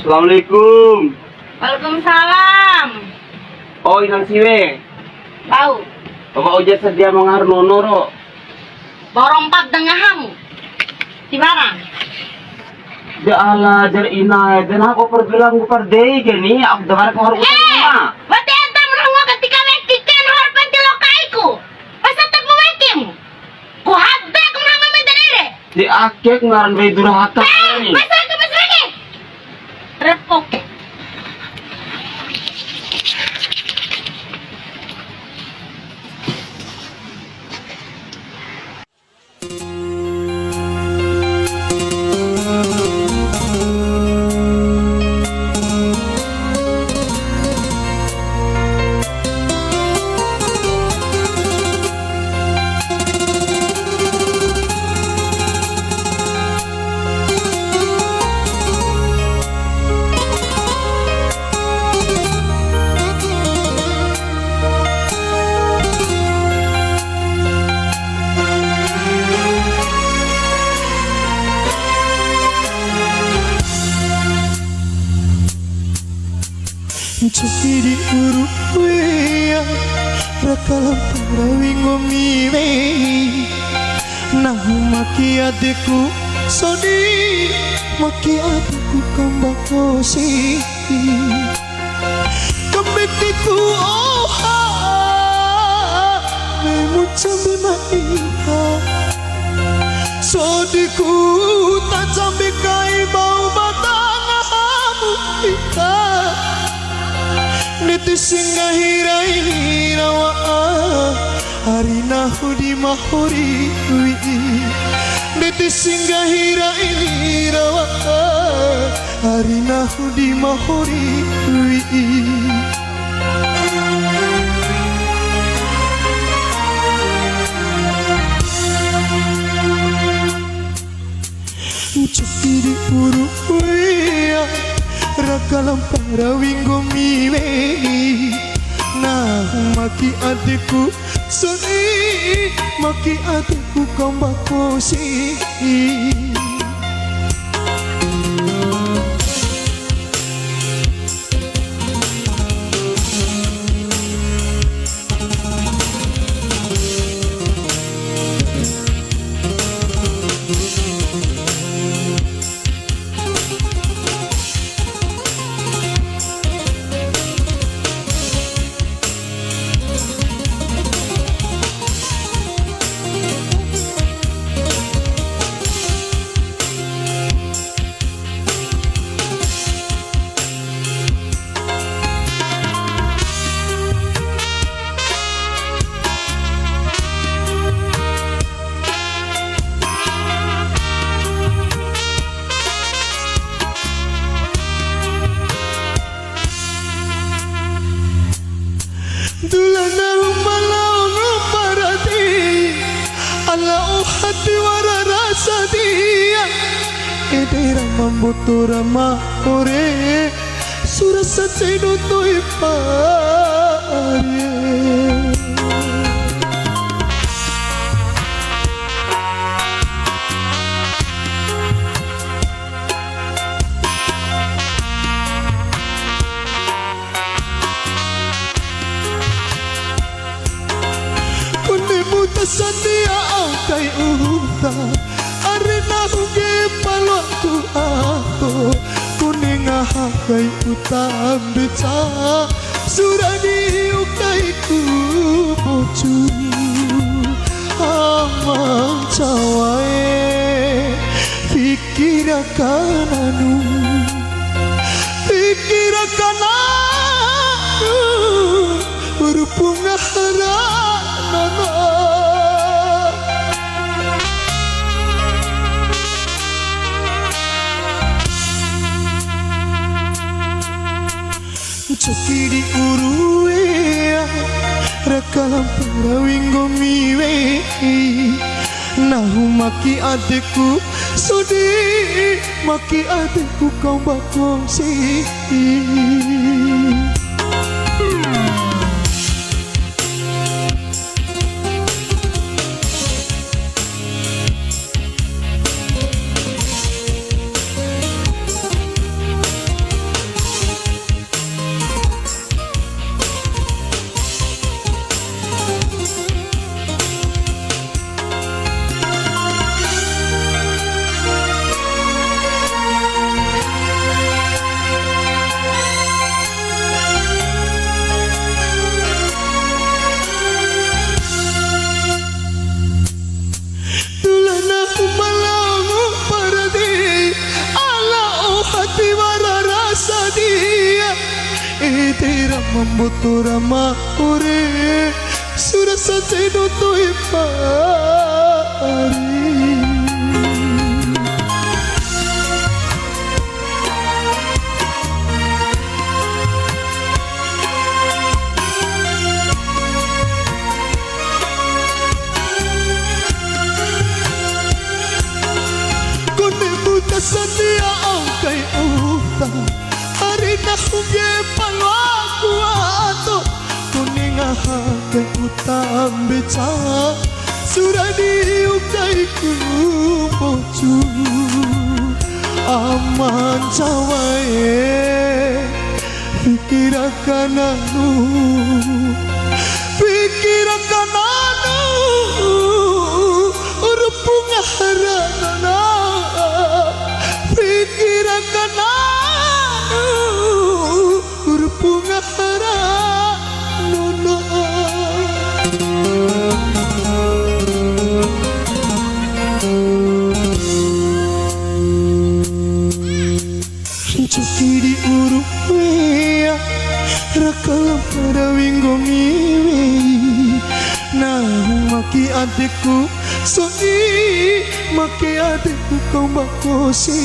Assalamualaikum. Waalaikumsalam. Oh, inang siwe. Bau. Bapak ojek sedia mengarnono ro. Borong 4 dengahamu. Di barang. Ya Allah, jar ina, dan aku pergelang pardei gini, aku dengar kau harus rumah. Berarti enta merongo ketika wekikan horpan di lokaiku. Masa tepu wekimu? Ku hadda ku merongo mendenere. Di akek ngaran bayi durhaka ini. Masa aku mas lagi. Repok. Cukidi uruya rakalam parawi ngomiwe nahu maki adeku sodi maki adeku kambakosi kambetiku oha memu cambe maiha sodiku tak cambe kai bau batangamu ika Niti singa hirai rawa Harina hudi mahuri Niti singa hirai rawa Harina hudi mahuri Cukiri puru rakalam parawi ngomiwe nah maki adikku soni maki adikku kambakosi Dulana malau parati ala hati wara rasa dia edera mambutura mahore surasa cedo toi pare Sandia kay uta arena huge palwatu ato kuning kay utam beca surani kay ku bocu amang cawae pikirakan anu berpunga harana Cukidi uruwe rakalam parawi ngomiwe nahu maki adekku sodi maki adekku kambakosi membutuh ramah ure sudah saja nutui pari. Sedia angkai utang hari nak huge palwaku ato kuning ahakai utang beca surah diukai ku bocu aman cawae pikirakan anu urupung haranana pikiran urpunga haranono Cukiri uruwea rakala pada winggongi nah maki adikku soi maki adikku kau bakosi